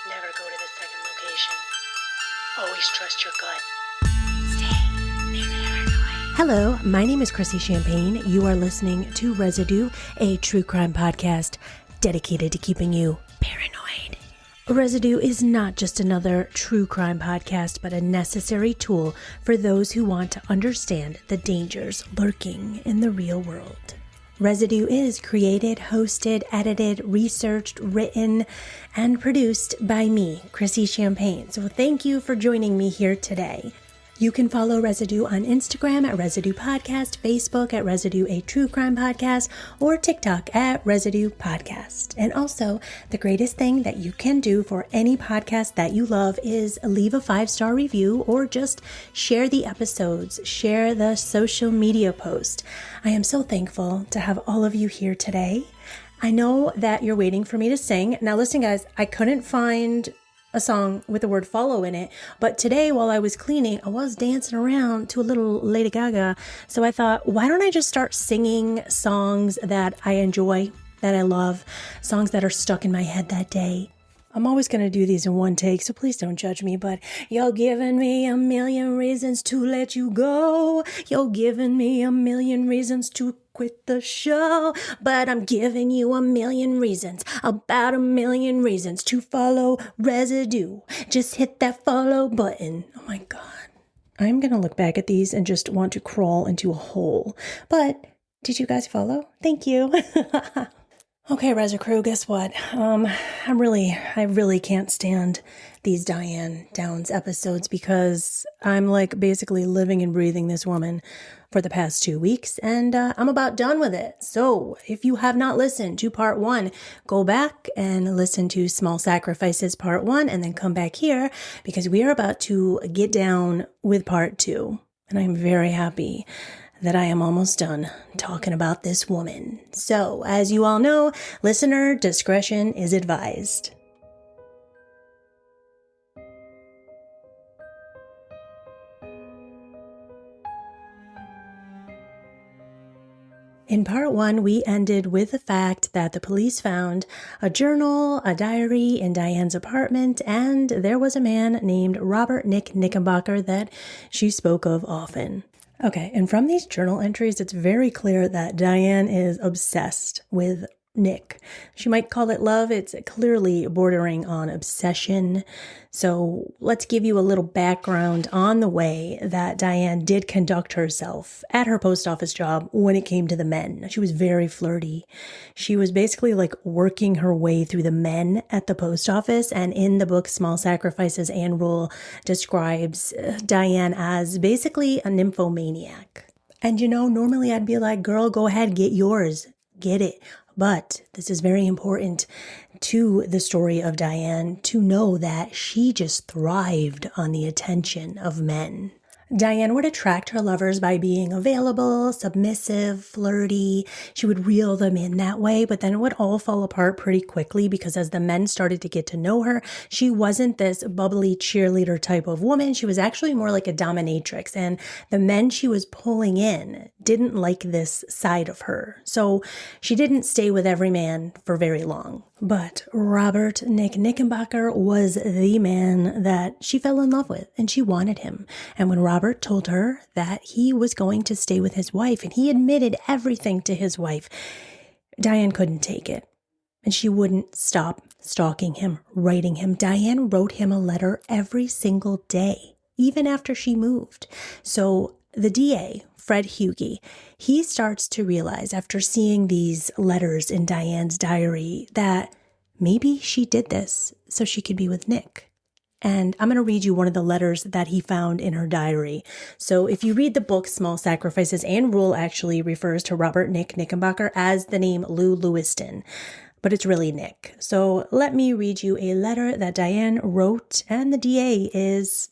Never go to the second location. Always trust your gut. Hello, my name is Chrissy Champagne. You are listening to Residue, a true crime podcast dedicated to keeping you paranoid. Residue is not just another true crime podcast, but a necessary tool for those who want to understand the dangers lurking in the real world. Residue is created, hosted, edited, researched, written, and produced by me, Chrissy Champagne. So thank you for joining me here today. You can follow Residue on Instagram at Residue Podcast, Facebook at Residue A True Crime Podcast, or TikTok at Residue Podcast. And also, the greatest thing that you can do for any podcast that you love is leave a 5-star review or just share the episodes, share the social media post. I am so thankful to have all of you here today. I know that you're waiting for me to sing. Now listen, guys, I couldn't find a song with the word follow in it. But today, while I was cleaning, I was dancing around to a little Lady Gaga. So I thought, why don't I just start singing songs that I enjoy, that I love, songs that are stuck in my head that day. I'm always going to do these in one take, so please don't judge me, but you're giving me a million reasons to let you go. You're giving me a million reasons to quit the show, but I'm giving you a million reasons, about a million reasons to follow Residue. Just hit that follow button. Oh my God. I'm going to look back at these and just want to crawl into a hole. But did you guys follow? Thank you. Okay, Reza Crew, guess what? I really can't stand these Diane Downs episodes because I'm like basically living and breathing this woman for the past 2 weeks, and I'm about done with it. So if you have not listened to part 1, go back and listen to Small Sacrifices part 1 and then come back here because we are about to get down with part 2. And I'm very happy that I am almost done talking about this woman. So, as you all know, listener discretion is advised. In part 1, we ended with the fact that the police found a journal, a diary in Diane's apartment, and there was a man named Robert Nick Knickerbocker that she spoke of often. Okay, and from these journal entries, it's very clear that Diane is obsessed with Nick. She might call it love. It's clearly bordering on obsession. So let's give you a little background on the way that Diane did conduct herself at her post office job when it came to the men. She was very flirty. She was basically like working her way through the men at the post office. And in the book, Small Sacrifices, Anne Rule describes Diane as basically a nymphomaniac. And you know, normally I'd be like, girl, go ahead, get yours, get it. But this is very important to the story of Diane to know that she just thrived on the attention of men. Diane would attract her lovers by being available, submissive, flirty. She would reel them in that way, but then it would all fall apart pretty quickly because as the men started to get to know her, she wasn't this bubbly cheerleader type of woman. She was actually more like a dominatrix, and the men she was pulling in didn't like this side of her. So she didn't stay with every man for very long. But Robert Nick Knickerbocker was the man that she fell in love with, and she wanted him. And when Robert told her that he was going to stay with his wife, and he admitted everything to his wife, Diane couldn't take it. And she wouldn't stop stalking him, writing him. Diane wrote him a letter every single day, even after she moved. So the DA, Fred Hughey, he starts to realize after seeing these letters in Diane's diary that maybe she did this so she could be with Nick. And I'm going to read you one of the letters that he found in her diary. So if you read the book, Small Sacrifices, Anne Rule actually refers to Robert Nick Knickerbocker as the name Lou Lewiston, but it's really Nick. So let me read you a letter that Diane wrote, and the DA is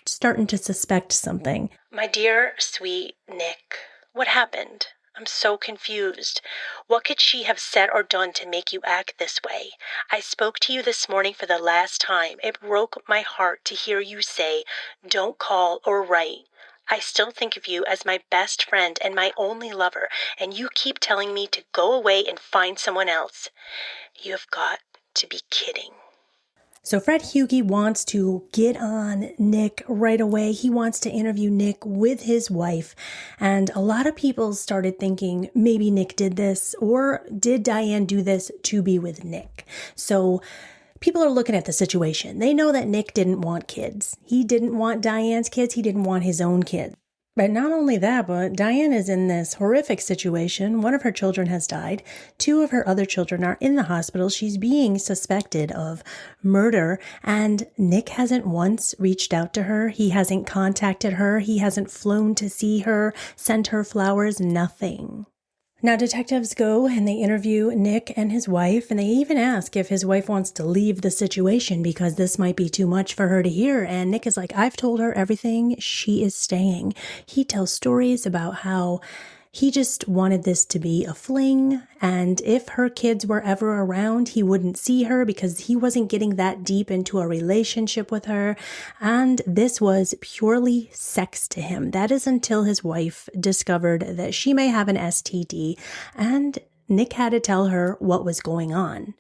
starting to suspect something. My dear, sweet Nick, what happened? I'm so confused. What could she have said or done to make you act this way? I spoke to you this morning for the last time. It broke my heart to hear you say, don't call or write. I still think of you as my best friend and my only lover, and you keep telling me to go away and find someone else. You have got to be kidding. So Fred Hughie wants to get on Nick right away. He wants to interview Nick with his wife. And a lot of people started thinking maybe Nick did this, or did Diane do this to be with Nick? So people are looking at the situation. They know that Nick didn't want kids. He didn't want Diane's kids. He didn't want his own kids. But not only that, but Diane is in this horrific situation. One of her children has died. 2 of her other children are in the hospital. She's being suspected of murder, and Nick hasn't once reached out to her. He hasn't contacted her. He hasn't flown to see her, sent her flowers, nothing. Now, detectives go and they interview Nick and his wife, and they even ask if his wife wants to leave the situation because this might be too much for her to hear. And Nick is like, I've told her everything. She is staying. He tells stories about how he just wanted this to be a fling, and if her kids were ever around, he wouldn't see her because he wasn't getting that deep into a relationship with her, and this was purely sex to him. That is until his wife discovered that she may have an STD, and Nick had to tell her what was going on.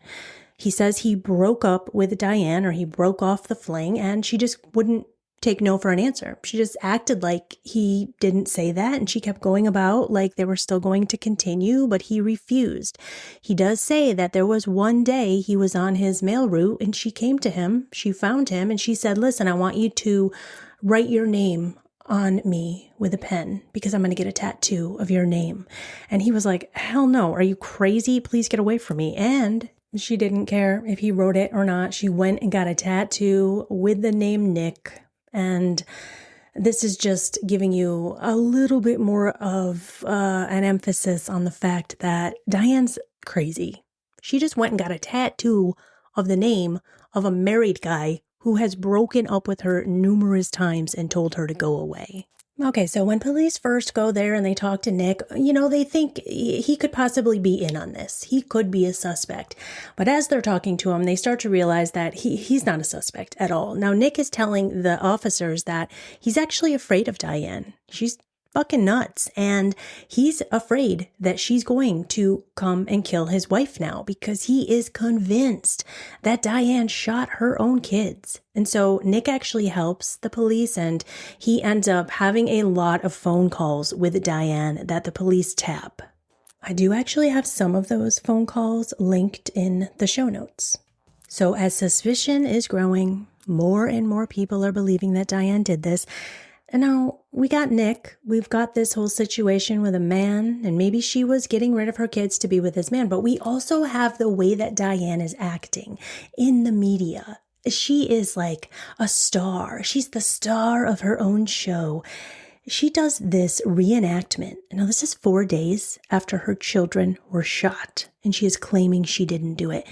He says he broke up with Diane, or he broke off the fling, and she just wouldn't take no for an answer. She just acted like he didn't say that, and she kept going about like they were still going to continue, but he refused. He does say that there was one day he was on his mail route and she came to him, she found him, and she said, listen, I want you to write your name on me with a pen because I'm going to get a tattoo of your name. And he was like, hell no, are you crazy? Please get away from me. And she didn't care if he wrote it or not. She went and got a tattoo with the name Nick. And this is just giving you a little bit more of an emphasis on the fact that Diane's crazy. She just went and got a tattoo of the name of a married guy who has broken up with her numerous times and told her to go away. Okay, so when police first go there and they talk to Nick, they think he could possibly be in on this. He could be a suspect. But as they're talking to him, they start to realize that he's not a suspect at all. Now, Nick is telling the officers that he's actually afraid of Diane. She's fucking nuts. And he's afraid that she's going to come and kill his wife now because he is convinced that Diane shot her own kids. And so Nick actually helps the police, and he ends up having a lot of phone calls with Diane that the police tap. I do actually have some of those phone calls linked in the show notes. So as suspicion is growing, more and more people are believing that Diane did this. And now we got Nick. We've got this whole situation with a man, and maybe she was getting rid of her kids to be with this man. But we also have the way that Diane is acting in the media. She is like a star. She's the star of her own show. She does this reenactment. Now, this is 4 days after her children were shot, and she is claiming she didn't do it.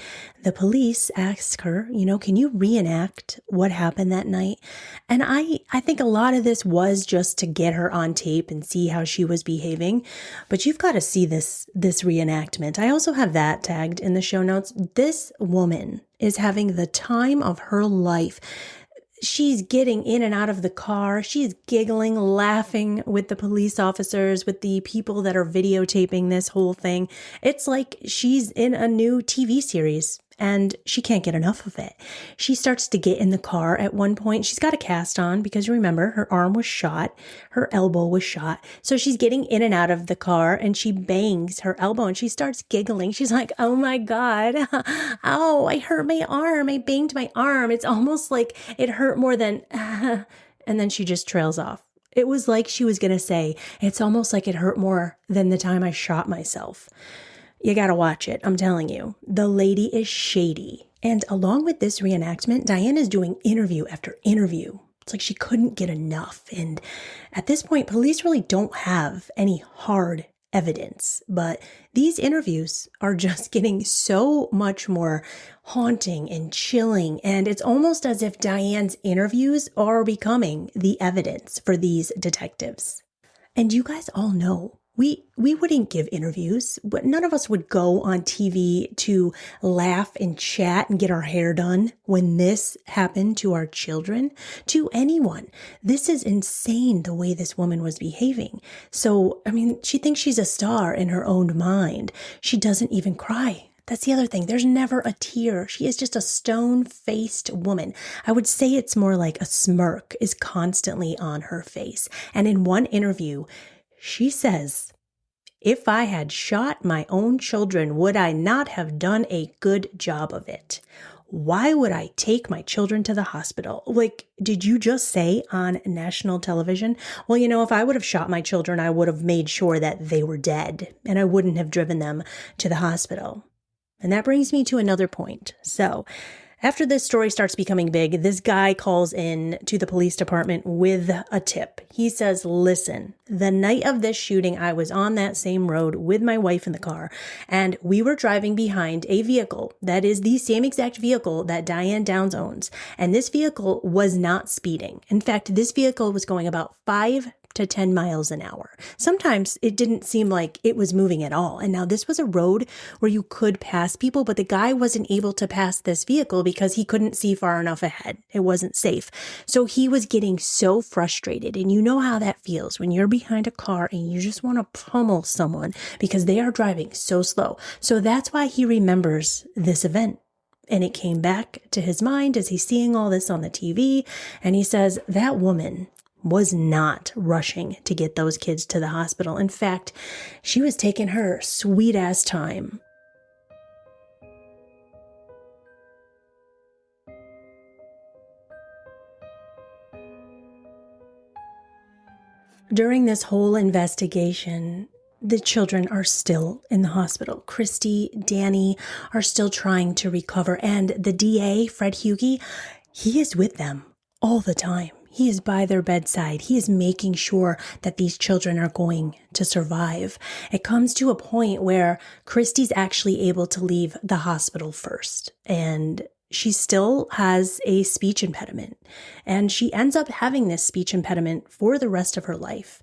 The police ask her, can you reenact what happened that night? And I think a lot of this was just to get her on tape and see how she was behaving. But you've got to see this reenactment. I also have that tagged in the show notes. This woman is having the time of her life. She's getting in and out of the car. She's giggling, laughing with the police officers, with the people that are videotaping this whole thing. It's like she's in a new TV series, and she can't get enough of it. She starts to get in the car at one point. She's got a cast on because remember, her arm was shot, her elbow was shot. So she's getting in and out of the car, and she bangs her elbow and she starts giggling. She's like, oh my God, oh, I hurt my arm. I banged my arm. It's almost like it hurt more than, and then she just trails off. It was like she was going to say, it's almost like it hurt more than the time I shot myself. You got to watch it. I'm telling you, the lady is shady. And along with this reenactment, Diane is doing interview after interview. It's like she couldn't get enough. And at this point, police really don't have any hard evidence, but these interviews are just getting so much more haunting and chilling. And it's almost as if Diane's interviews are becoming the evidence for these detectives. And you guys all know, we wouldn't give interviews, but none of us would go on TV to laugh and chat and get our hair done when this happened to our children, to anyone. This is insane the way this woman was behaving. So, she thinks she's a star in her own mind. She doesn't even cry. That's the other thing. There's never a tear. She is just a stone-faced woman. I would say it's more like a smirk is constantly on her face. And in one interview, she says, "If I had shot my own children, would I not have done a good job of it? Why would I take my children to the hospital?" Like, did you just say on national television? Well, if I would have shot my children, I would have made sure that they were dead and I wouldn't have driven them to the hospital. And that brings me to another point. So after this story starts becoming big, this guy calls in to the police department with a tip. He says, "Listen, the night of this shooting, I was on that same road with my wife in the car, and we were driving behind a vehicle that is the same exact vehicle that Diane Downs owns. And this vehicle was not speeding. In fact, this vehicle was going about 5 to 10 miles an hour. Sometimes it didn't seem like it was moving at all. And now this was a road where you could pass people, but the guy wasn't able to pass this vehicle because he couldn't see far enough ahead. It wasn't safe. So he was getting so frustrated. And you know how that feels when you're behind a car and you just want to pummel someone because they are driving so slow. So that's why he remembers this event. And it came back to his mind as he's seeing all this on the TV. And he says, that woman was not rushing to get those kids to the hospital. In fact, she was taking her sweet ass time. During this whole investigation, the children are still in the hospital. Christy, Danny are still trying to recover. And the DA, Fred Hughey, he is with them all the time. He is by their bedside. He is making sure that these children are going to survive. It comes to a point where Christy's actually able to leave the hospital first. And she still has a speech impediment. And she ends up having this speech impediment for the rest of her life.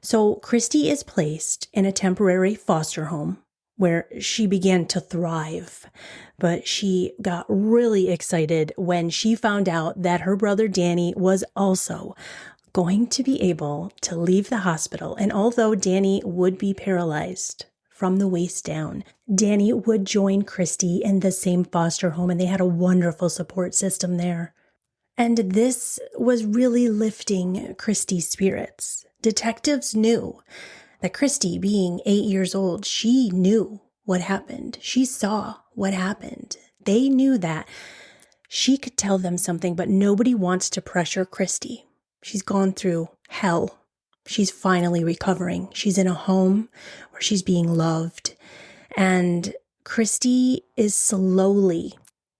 So Christy is placed in a temporary foster home where she began to thrive. But she got really excited when she found out that her brother Danny was also going to be able to leave the hospital. And although Danny would be paralyzed from the waist down, Danny would join Christy in the same foster home, and they had a wonderful support system there. And this was really lifting Christy's spirits. Detectives knew that Christy, being 8 years old, she knew what happened. She saw what happened. They knew that she could tell them something, but nobody wants to pressure Christy. She's gone through hell. She's finally recovering. She's in a home where she's being loved. And Christy is slowly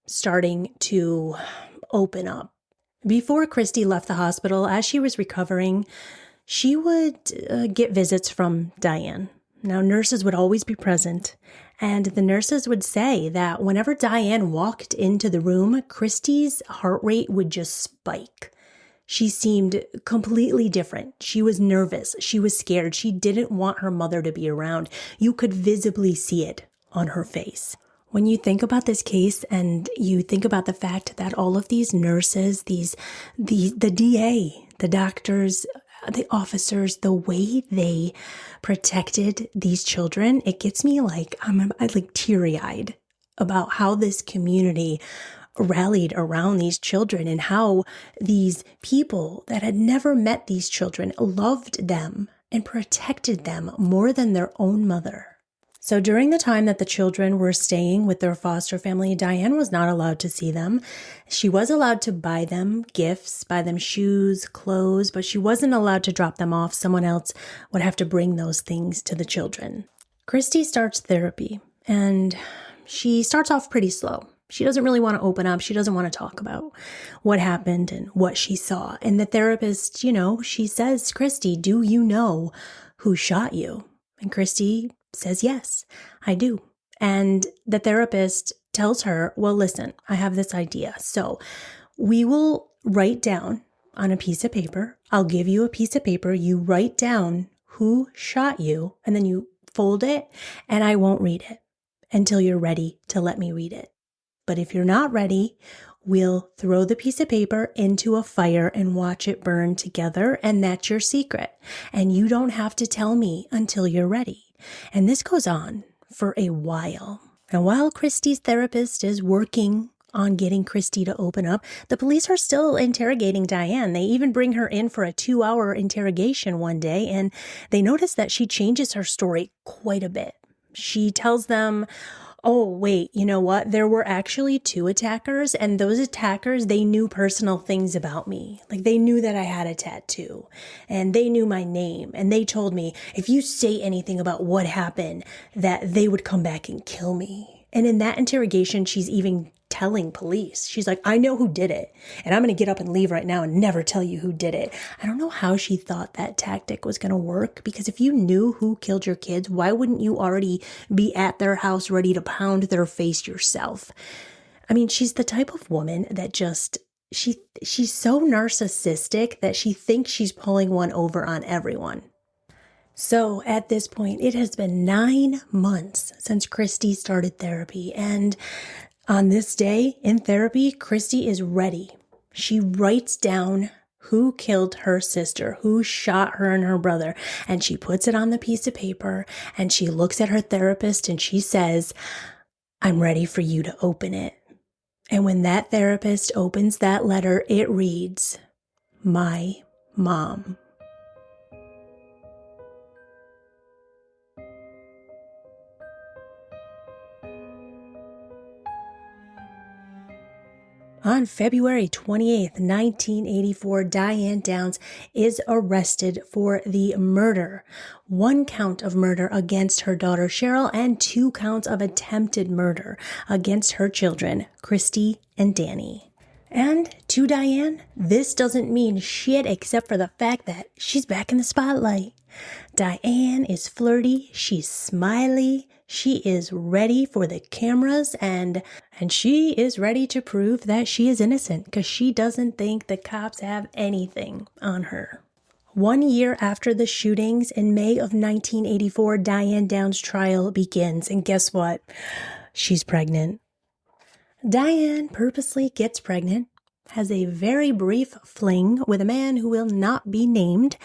starting to open up. Before Christy left the hospital, as she was recovering, she would get visits from Diane. Now, nurses would always be present, and the nurses would say that whenever Diane walked into the room, Christy's heart rate would just spike. She seemed completely different. She was nervous. She was scared. She didn't want her mother to be around. You could visibly see it on her face. When you think about this case and you think about the fact that all of these nurses, the DA, the doctors, the officers, the way they protected these children, it gets me I'm teary-eyed about how this community rallied around these children and how these people that had never met these children loved them and protected them more than their own mother. So during the time that the children were staying with their foster family, Diane was not allowed to see them. She was allowed to buy them gifts, buy them shoes, clothes, but she wasn't allowed to drop them off. Someone else would have to bring those things to the children. Christy starts therapy, and she starts off pretty slow. She doesn't really want to open up. She doesn't want to talk about what happened and what she saw. And the therapist, she says, "Christy, do you know who shot you?" And Christy says, "Yes, I do." And the therapist tells her, "Well, listen, I have this idea. So we will write down on a piece of paper. I'll give you a piece of paper. You write down who shot you, and then you fold it, and I won't read it until you're ready to let me read it. But if you're not ready, we'll throw the piece of paper into a fire and watch it burn together, and that's your secret. And you don't have to tell me until you're ready." And this goes on for a while. And while Christy's therapist is working on getting Christy to open up, the police are still interrogating Diane. They even bring her in for a 2-hour interrogation one day, and they notice that she changes her story quite a bit. She tells them, oh, wait, you know what? There were actually 2 attackers, and those attackers, they knew personal things about me. Like, they knew that I had a tattoo, and they knew my name, and they told me if you say anything about what happened, that they would come back and kill me. And in that interrogation, she's even telling police. She's like, I know who did it, and I'm going to get up and leave right now and never tell you who did it. I don't know how she thought that tactic was going to work, because if you knew who killed your kids, why wouldn't you already be at their house ready to pound their face yourself? I mean, she's the type of woman that just, she's so narcissistic that she thinks she's pulling one over on everyone. So at this point, it has been 9 months since Christy started therapy, and on this day in therapy, Christy is ready. She writes down who killed her sister, who shot her and her brother, and she puts it on the piece of paper, and she looks at her therapist and she says, I'm ready for you to open it. And when that therapist opens that letter, it reads, My Mom. On February 28th, 1984, Diane Downs is arrested for the murder. 1 count of murder against her daughter Cheryl and 2 counts of attempted murder against her children, Christy and Danny. And to Diane, this doesn't mean shit except for the fact that she's back in the spotlight. Diane is flirty, she's smiley, she is ready for the cameras, and she is ready to prove that she is innocent because she doesn't think the cops have anything on her. 1 year after the shootings, in May of 1984, Diane Downs' trial begins, and guess what? She's pregnant. Diane purposely gets pregnant, has a very brief fling with a man who will not be named.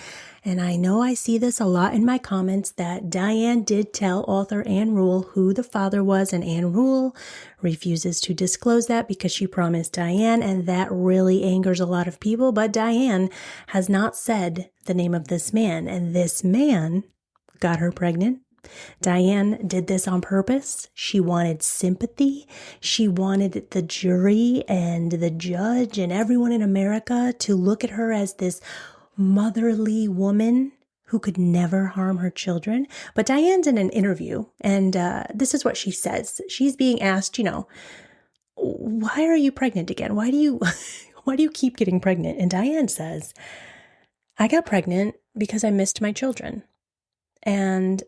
And I know I see this a lot in my comments that Diane did tell author Ann Rule who the father was, and Ann Rule refuses to disclose that because she promised Diane, and that really angers a lot of people. But Diane has not said the name of this man, and this man got her pregnant. Diane did this on purpose. She wanted sympathy. She wanted the jury and the judge and everyone in America to look at her as this motherly woman who could never harm her children. But Diane's in an interview, and this is what she says. She's being asked, why are you pregnant again? Why do you keep getting pregnant? And Diane says, I got pregnant because I missed my children. And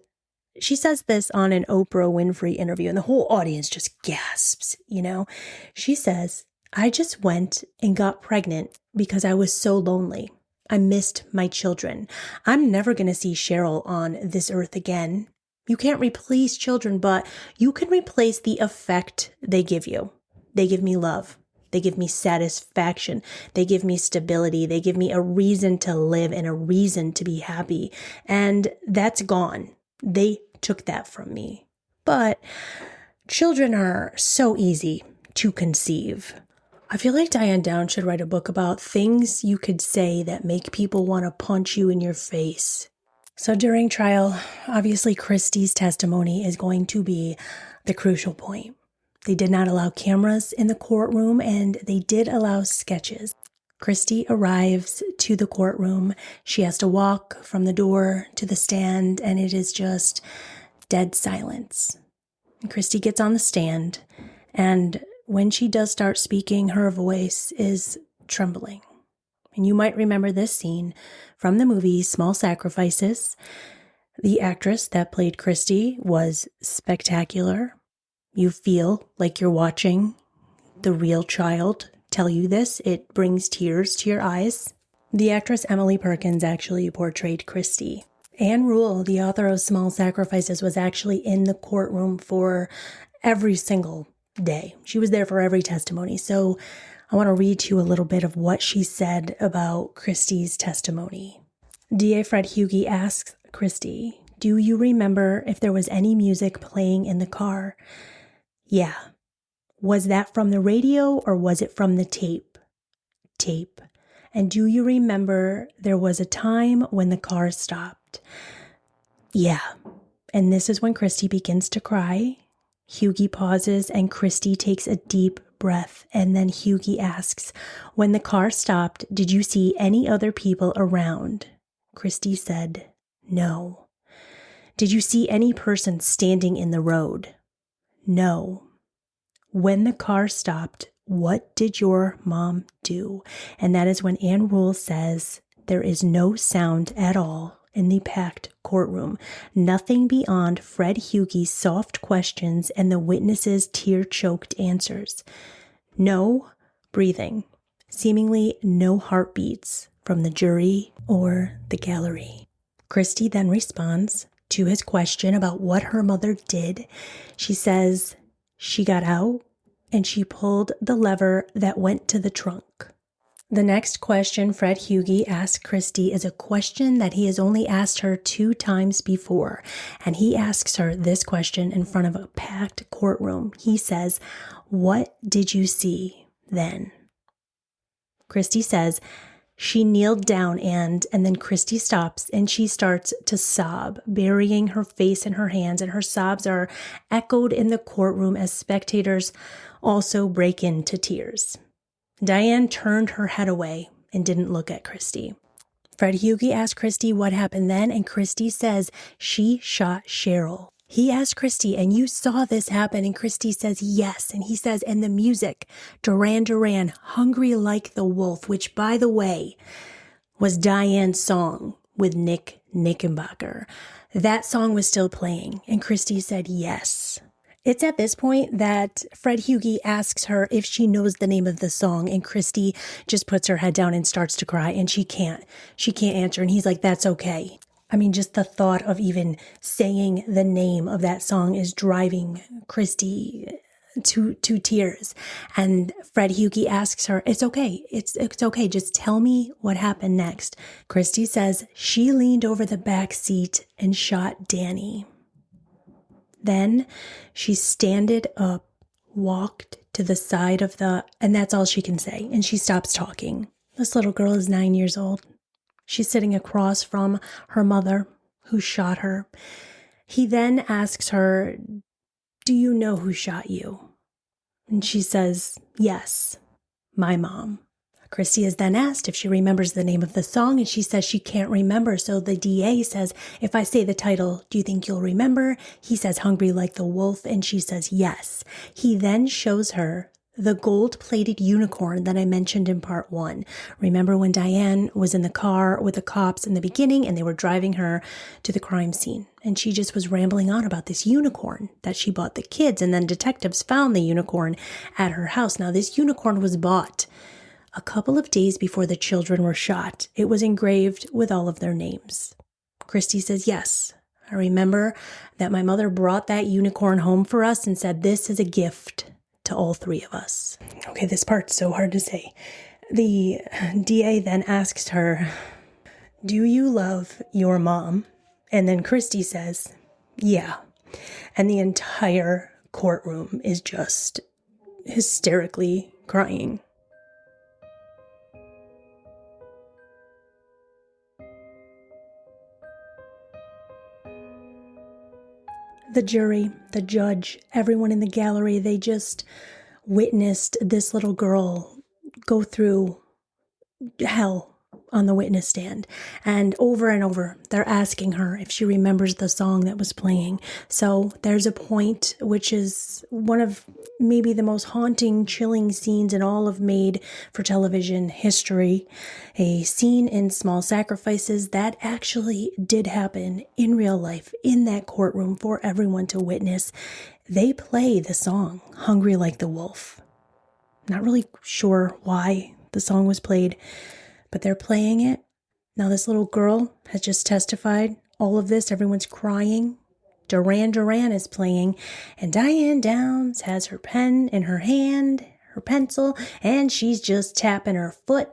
she says this on an Oprah Winfrey interview, and the whole audience just gasps, She says, I just went and got pregnant because I was so lonely. I missed my children. I'm never going to see Cheryl on this earth again. You can't replace children, but you can replace the effect they give you. They give me love. They give me satisfaction. They give me stability. They give me a reason to live and a reason to be happy. And that's gone. They took that from me. But children are so easy to conceive. I feel like Diane Downs should write a book about things you could say that make people want to punch you in your face. So during trial, obviously Christy's testimony is going to be the crucial point. They did not allow cameras in the courtroom, and they did allow sketches. Christy arrives to the courtroom. She has to walk from the door to the stand, and it is just dead silence. And Christy gets on the stand, and when she does start speaking, her voice is trembling. And you might remember this scene from the movie Small Sacrifices. The actress that played Christy was spectacular. You feel like you're watching the real child tell you this. It brings tears to your eyes. The actress Emily Perkins actually portrayed Christy. Ann Rule, the author of Small Sacrifices, was actually in the courtroom for every single day. She was there for every testimony. So I want to read to you a little bit of what she said about Christy's testimony. DA Fred Hughey asks Christy, do you remember if there was any music playing in the car? Yeah. Was that from the radio or was it from the tape? Tape. And do you remember there was a time when the car stopped? Yeah. And this is when Christy begins to cry. Hughie pauses and Christy takes a deep breath. And then Hughie asks, when the car stopped, did you see any other people around? Christy said, no. Did you see any person standing in the road? No. When the car stopped, what did your mom do? And that is when Ann Rule says, there is no sound at all in the packed courtroom. Nothing beyond Fred Hughie's soft questions and the witnesses' tear-choked answers. No breathing. Seemingly no heartbeats from the jury or the gallery. Christy then responds to his question about what her mother did. She says she got out and she pulled the lever that went to the trunk. The next question Fred Hughie asked Christy is a question that he has only asked her 2 times before. And he asks her this question in front of a packed courtroom. He says, what did you see then? Christy says, she kneeled down and then Christy stops and she starts to sob, burying her face in her hands, and her sobs are echoed in the courtroom as spectators also break into tears. Diane turned her head away and didn't look at Christy. Fred Hughie asked Christy what happened then, and Christy says she shot Cheryl. He asked Christy, and you saw this happen? And Christy says, yes. And he says, and the music, Duran Duran, Hungry Like the Wolf, which, by the way, was Diane's song with Nick Knickerbocker. That song was still playing. And Christy said, yes. It's at this point that Fred Hughie asks her if she knows the name of the song, and Christy just puts her head down and starts to cry, and she can't answer. And he's like, that's okay. I mean, just the thought of even saying the name of that song is driving Christy to tears. And Fred Hughie asks her, it's okay. It's okay. Just tell me what happened next. Christy says she leaned over the back seat and shot Danny. Then she standed up, walked to the side of and that's all she can say. And she stops talking. This little girl is 9 years old. She's sitting across from her mother who shot her. He then asks her, do you know who shot you? And she says, yes, my mom. Christy is then asked if she remembers the name of the song, and she says she can't remember. So the DA says, if I say the title, do you think you'll remember? He says, Hungry Like the Wolf, and she says, yes. He then shows her the gold-plated unicorn that I mentioned in part 1. Remember when Diane was in the car with the cops in the beginning and they were driving her to the crime scene? And she just was rambling on about this unicorn that she bought the kids, and then detectives found the unicorn at her house. Now, this unicorn was bought a couple of days before the children were shot. It was engraved with all of their names. Christy says, yes, I remember that my mother brought that unicorn home for us and said, this is a gift to all 3 of us. Okay, this part's so hard to say. The DA then asks her, do you love your mom? And then Christy says, yeah. And the entire courtroom is just hysterically crying. The jury, the judge, everyone in the gallery, they just witnessed this little girl go through hell on the witness stand. And over, they're asking her if she remembers the song that was playing. So there's a point, which is one of maybe the most haunting, chilling scenes in all of made-for-television history. A scene in Small Sacrifices that actually did happen in real life, in that courtroom for everyone to witness. They play the song, Hungry Like the Wolf. Not really sure why the song was played, but they're playing it. Now this little girl has just testified. All of this, everyone's crying. Duran Duran is playing, and Diane Downs has her pen in her hand, her pencil, and she's just tapping her foot,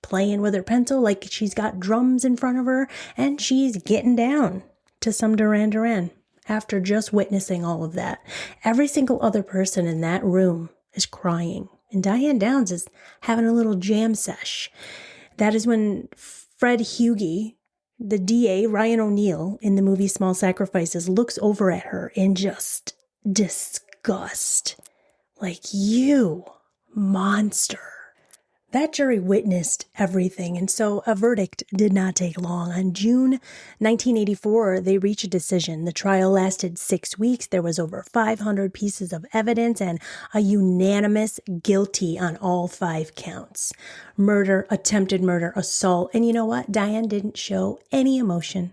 playing with her pencil like she's got drums in front of her, and she's getting down to some Duran Duran. after just witnessing all of that. Every single other person in that room is crying. And Diane Downs is having a little jam sesh. That is when Fred Hughey, the DA, Ryan O'Neal, in the movie Small Sacrifices, looks over at her in just disgust. Like, you monster. That jury witnessed everything, and so a verdict did not take long. On June 1984, they reached a decision. The trial lasted 6 weeks. There was over 500 pieces of evidence and a unanimous guilty on all 5 counts. Murder, attempted murder, assault, and you know what? Diane didn't show any emotion.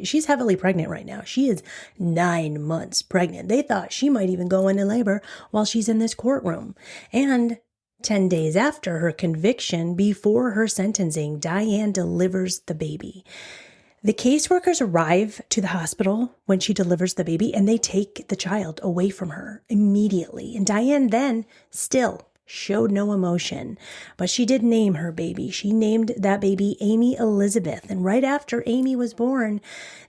She's heavily pregnant right now. She is 9 months pregnant. They thought she might even go into labor while she's in this courtroom. And 10 days after her conviction, before her sentencing, Diane delivers the baby. The caseworkers arrive to the hospital when she delivers the baby, and they take the child away from her immediately. And Diane then still showed no emotion, but she did name her baby. She named that baby Amy Elizabeth. And right after Amy was born,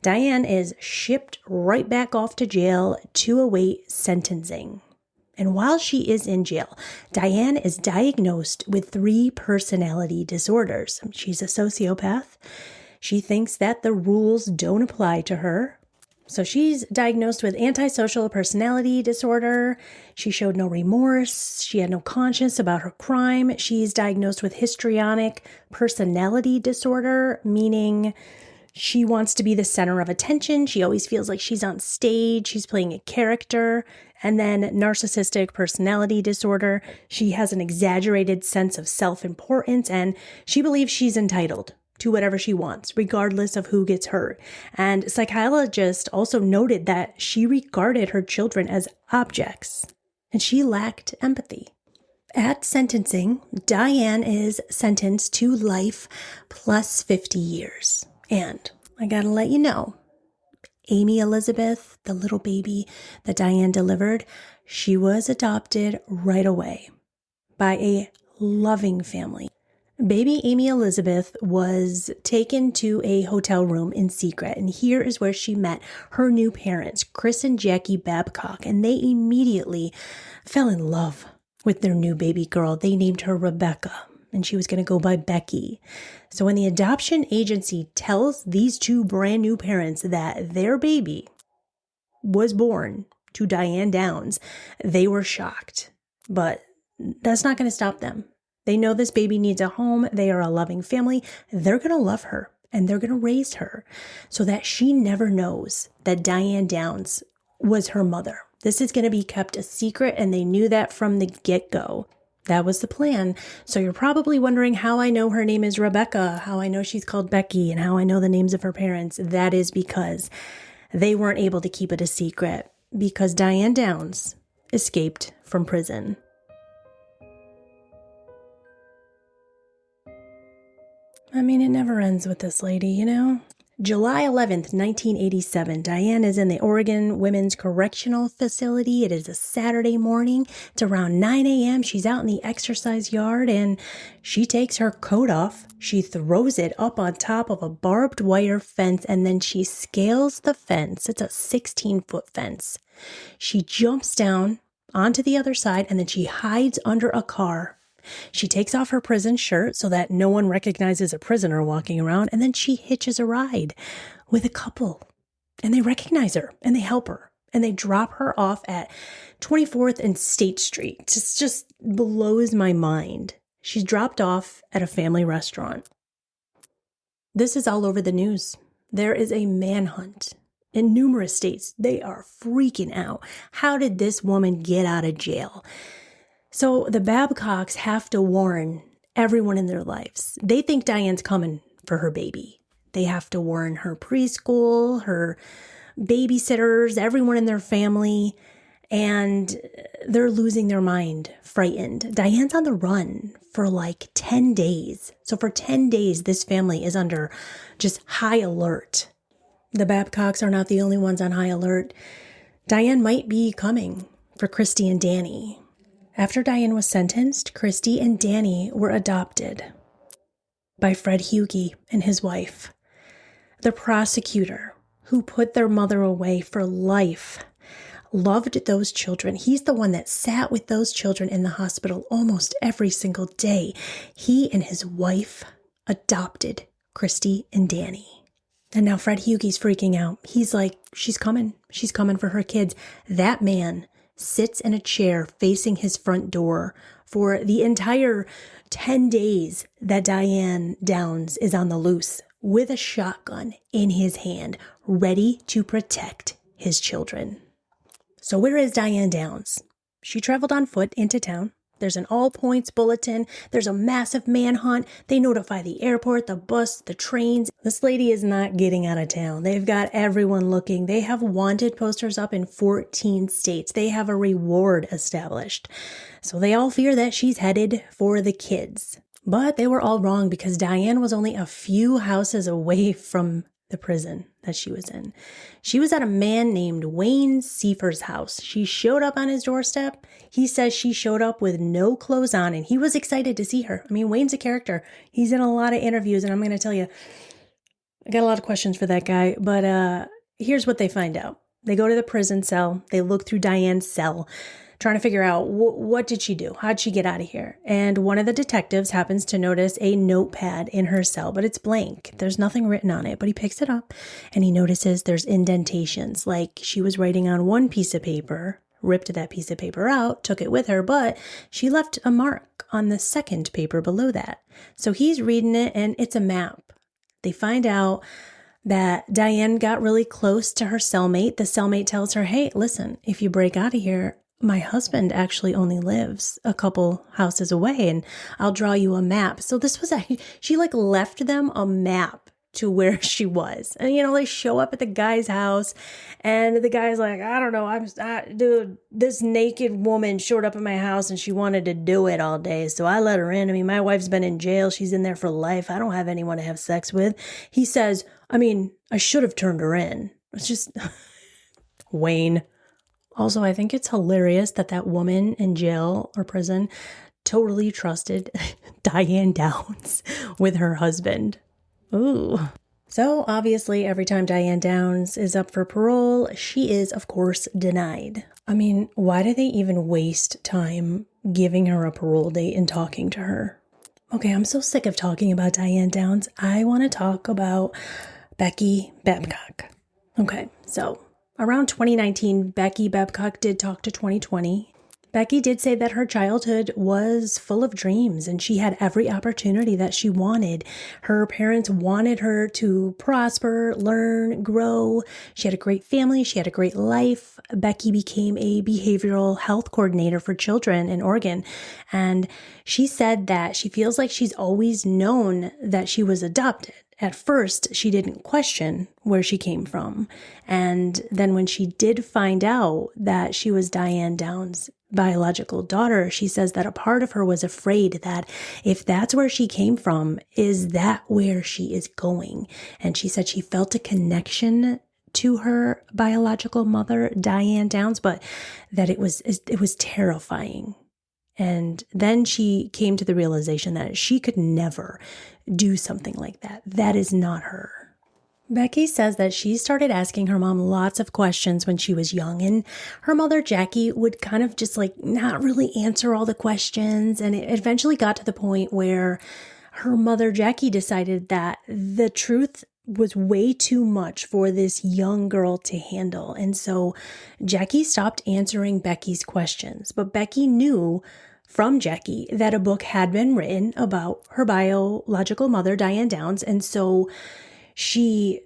Diane is shipped right back off to jail to await sentencing. And while she is in jail, Diane is diagnosed with 3 personality disorders. She's a sociopath. She thinks that the rules don't apply to her. So she's diagnosed with antisocial personality disorder. She showed no remorse. She had no conscience about her crime. She's diagnosed with histrionic personality disorder, meaning she wants to be the center of attention. She always feels like she's on stage. She's playing a character. And then narcissistic personality disorder. She has an exaggerated sense of self-importance, and she believes she's entitled to whatever she wants, regardless of who gets hurt. And psychologists also noted that she regarded her children as objects, and she lacked empathy. At sentencing, Diane is sentenced to life plus 50 years. And I gotta let you know, Amy Elizabeth, the little baby that Diane delivered, she was adopted right away by a loving family. Baby Amy Elizabeth was taken to a hotel room in secret, and here is where she met her new parents, Chris and Jackie Babcock, and they immediately fell in love with their new baby girl. They named her Rebecca, and she was going to go by Becky. So when the adoption agency tells these 2 brand new parents that their baby was born to Diane Downs, they were shocked. But that's not going to stop them. They know this baby needs a home. They are a loving family. They're going to love her, and they're going to raise her so that she never knows that Diane Downs was her mother. This is going to be kept a secret, and they knew that from the get-go. That was the plan. So you're probably wondering how I know her name is Rebecca, how I know she's called Becky, and how I know the names of her parents. That is because they weren't able to keep it a secret, because Diane Downs escaped from prison. I mean, it never ends with this lady, you know? July 11th, 1987, Diane is in the Oregon Women's Correctional Facility. It is a Saturday morning. It's around 9 a.m. She's out in the exercise yard, and she takes her coat off. She throws it up on top of a barbed wire fence, and then she scales the fence. It's a 16-foot fence. She jumps down onto the other side, and then she hides under a car. She takes off her prison shirt so that no one recognizes a prisoner walking around, and then she hitches a ride with a couple, and they recognize her, and they help her, and they drop her off at 24th and State Street. It just blows my mind. She's dropped off at a family restaurant. This is all over the news. There is a manhunt in numerous states. They are freaking out. How did this woman get out of jail? So the Babcocks have to warn everyone in their lives. They think Diane's coming for her baby. They have to warn her preschool, her babysitters, everyone in their family, and they're losing their mind, frightened. Diane's on the run for like 10 days. So for 10 days, this family is under just high alert. The Babcocks are not the only ones on high alert. Diane might be coming for Christy and Danny. After Diane was sentenced, Christy and Danny were adopted by Fred Hughey and his wife. The prosecutor, who put their mother away for life, loved those children. He's the one that sat with those children in the hospital almost every single day. He and his wife adopted Christy and Danny. And now Fred Hughie's freaking out. He's like, she's coming. She's coming for her kids. That man sits in a chair facing his front door for the entire 10 days that Diane Downs is on the loose with a shotgun in his hand, ready to protect his children. So where is Diane Downs? She traveled on foot into town. There's an all-points bulletin. There's a massive manhunt. They notify the airport, the bus, the trains. This lady is not getting out of town. They've got everyone looking. They have wanted posters up in 14 states. They have a reward established. So they all fear that she's headed for the kids. But they were all wrong because Diane was only a few houses away from the prison that she was in. She was at a man named Wayne Seifer's house. She showed up on his doorstep. He says she showed up with no clothes on, and he was excited to see her. I mean, Wayne's a character. He's in a lot of interviews, and I'm going to tell you, I got a lot of questions for that guy, but here's what they find out. They go to the prison cell. They look through Diane's cell, trying to figure out what did she do? How'd she get out of here? And one of the detectives happens to notice a notepad in her cell, but it's blank. There's nothing written on it, but he picks it up and he notices there's indentations, like she was writing on one piece of paper, ripped that piece of paper out, took it with her, but she left a mark on the second paper below that. So he's reading it and it's a map. They find out that Diane got really close to her cellmate. The cellmate tells her, hey, listen, if you break out of here, my husband actually only lives a couple houses away and I'll draw you a map. So this was she like left them a map to where she was. And, they show up at the guy's house and the guy's like, I don't know, dude, this naked woman showed up at my house and she wanted to do it all day. So I let her in. I mean, my wife's been in jail. She's in there for life. I don't have anyone to have sex with. He says, I should have turned her in. It's just Wayne. Also, I think it's hilarious that woman in jail or prison totally trusted Diane Downs with her husband. Ooh. So obviously, every time Diane Downs is up for parole, she is, of course, denied. I mean, why do they even waste time giving her a parole date and talking to her? Okay, I'm so sick of talking about Diane Downs. I want to talk about Becky Babcock. Okay, so around 2019, Becky Babcock did talk to 2020. Becky did say that her childhood was full of dreams and she had every opportunity that she wanted. Her parents wanted her to prosper, learn, grow. She had a great family. She had a great life. Becky became a behavioral health coordinator for children in Oregon. And she said that she feels like she's always known that she was adopted. At first, she didn't question where she came from. And then when she did find out that she was Diane Downs' biological daughter, she says that a part of her was afraid that if that's where she came from, is that where she is going? And she said she felt a connection to her biological mother, Diane Downs, but that it was terrifying. And then she came to the realization that she could never do something like that. That is not her. Becky says that she started asking her mom lots of questions when she was young, and her mother, Jackie, would kind of just not really answer all the questions. And it eventually got to the point where her mother, Jackie, decided that the truth was way too much for this young girl to handle. And so Jackie stopped answering Becky's questions, but Becky knew from Jackie that a book had been written about her biological mother, Diane Downs. And so she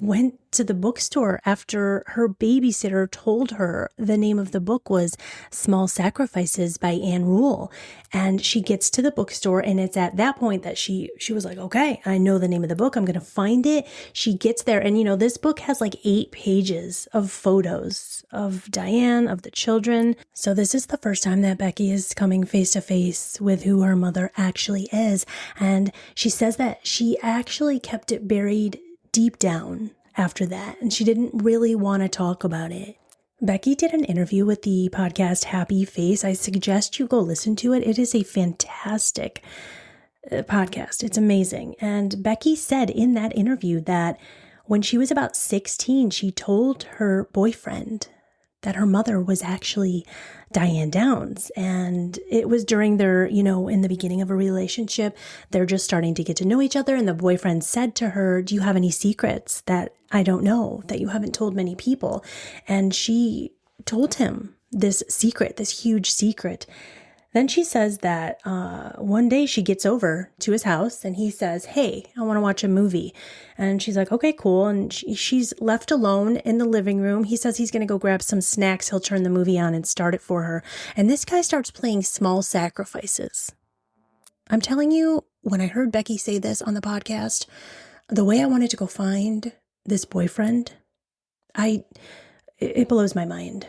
went to the bookstore after her babysitter told her the name of the book was Small Sacrifices by Anne Rule. And she gets to the bookstore, and it's at that point that she was like, okay, I know the name of the book. I'm going to find it. She gets there, and this book has 8 pages of photos of Diane, of the children. So this is the first time that Becky is coming face to face with who her mother actually is. And she says that she actually kept it buried deep down after that, and she didn't really want to talk about it. Becky did an interview with the podcast Happy Face. I suggest you go listen to it. It is a fantastic podcast. It's amazing. And Becky said in that interview that When she was about 16, she told her boyfriend that her mother was actually Diane Downs. And it was during their, in the beginning of a relationship, they're just starting to get to know each other. And the boyfriend said to her, "Do you have any secrets that I don't know, that you haven't told many people?" And she told him this secret, this huge secret. Then she says that one day she gets over to his house and he says, "Hey, I want to watch a movie." And she's like, "Okay, cool." And she's left alone in the living room. He says he's going to go grab some snacks. He'll turn the movie on and start it for her. And this guy starts playing Small Sacrifices. I'm telling you, when I heard Becky say this on the podcast, the way I wanted to go find this boyfriend, it blows my mind.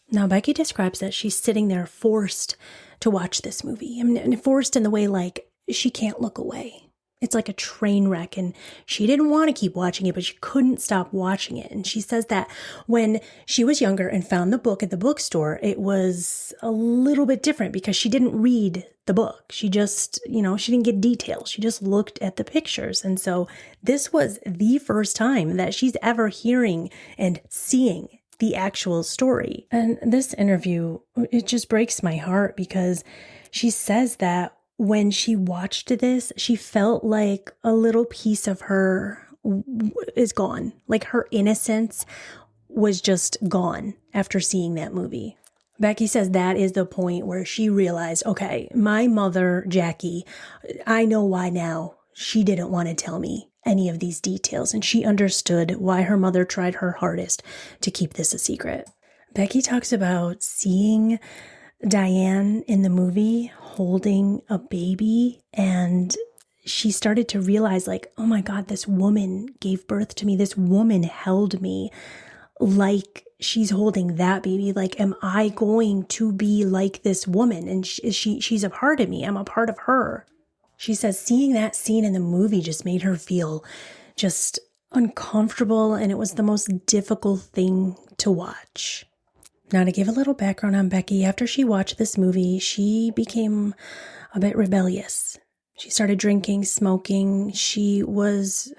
Now, Becky describes that she's sitting there forced to watch this movie. I mean, forced in the way like she can't look away. It's like a train wreck, and she didn't want to keep watching it, but she couldn't stop watching it. And she says that when she was younger and found the book at the bookstore, it was a little bit different because she didn't read the book. She just, she didn't get details. She just looked at the pictures. And so this was the first time that she's ever hearing and seeing the actual story. And this interview, it just breaks my heart because she says that when she watched this, she felt like a little piece of her is gone. Like her innocence was just gone after seeing that movie. Becky says that is the point where she realized, okay, my mother, Jackie, I know why now. She didn't want to tell me any of these details, and she understood why her mother tried her hardest to keep this a secret. Becky talks about seeing Diane in the movie holding a baby, and she started to realize like, oh my God, this woman gave birth to me. This woman held me like she's holding that baby. Like, am I going to be like this woman? And she's a part of me. I'm a part of her. She says seeing that scene in the movie just made her feel just uncomfortable, and it was the most difficult thing to watch. Now, to give a little background on Becky, after she watched this movie, she became a bit rebellious. She started drinking, smoking. She was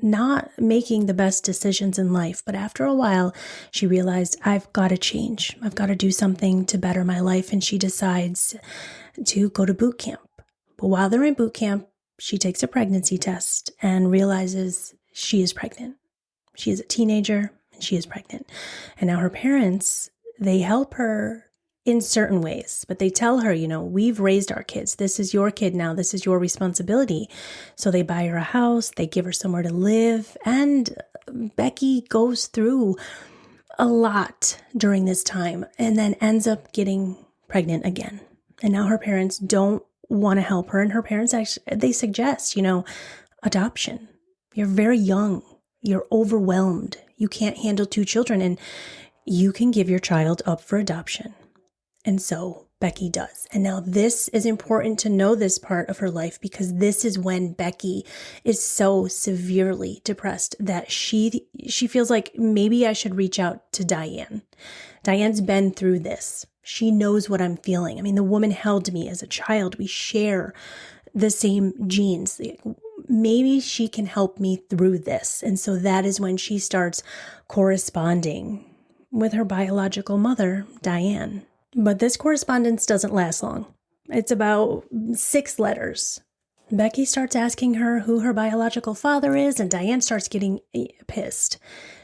not making the best decisions in life, but after a while, she realized, I've got to change. I've got to do something to better my life, and she decides to go to boot camp. But while they're in boot camp, she takes a pregnancy test and realizes she is pregnant. She is a teenager and she is pregnant. And now her parents, they help her in certain ways, but they tell her, we've raised our kids. This is your kid now. This is your responsibility. So they buy her a house, they give her somewhere to live. And Becky goes through a lot during this time and then ends up getting pregnant again. And now her parents don't want to help her. And her parents they suggest, adoption. You're very young. You're overwhelmed. You can't handle 2 children, and you can give your child up for adoption. And so Becky does. And now this is important to know, this part of her life, because this is when Becky is so severely depressed that she feels like maybe I should reach out to Diane. Diane's been through this. She knows what I'm feeling. I mean, the woman held me as a child. We share the same genes. Maybe she can help me through this. And so that is when she starts corresponding with her biological mother, Diane. But this correspondence doesn't last long. It's about 6 letters. Becky starts asking her who her biological father is, and Diane starts getting pissed.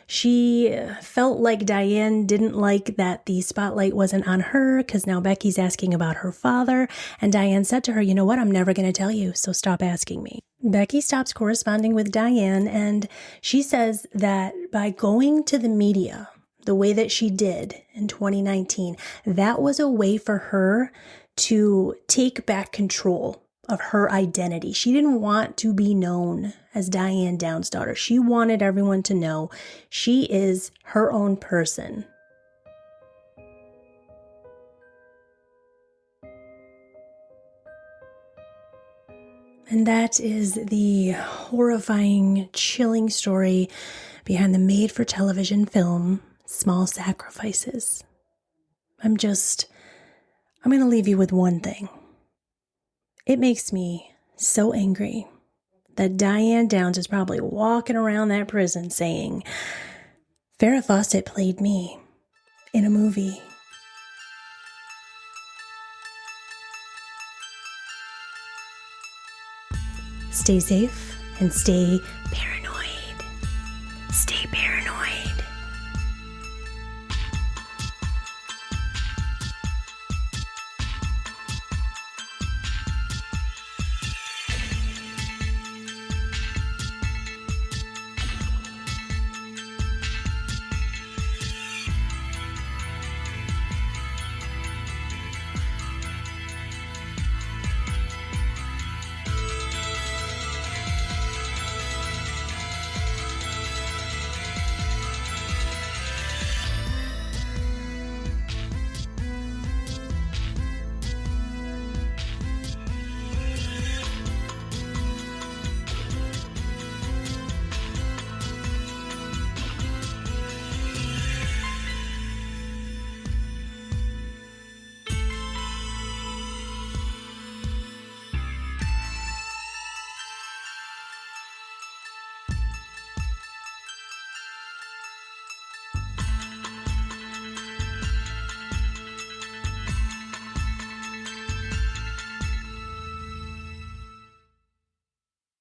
She felt like Diane didn't like that the spotlight wasn't on her because now Becky's asking about her father. And Diane said to her, "You know what? I'm never going to tell you, so stop asking me." Becky stops corresponding with Diane, and she says that by going to the media the way that she did in 2019, that was a way for her to take back control of her identity. She didn't want to be known as Diane Downs' daughter. She wanted everyone to know she is her own person. And that is the horrifying, chilling story behind the made-for-television film, Small Sacrifices. I'm going to leave you with one thing. It makes me so angry that Diane Downs is probably walking around that prison saying, Farrah Fawcett played me in a movie. Stay safe and stay paranoid.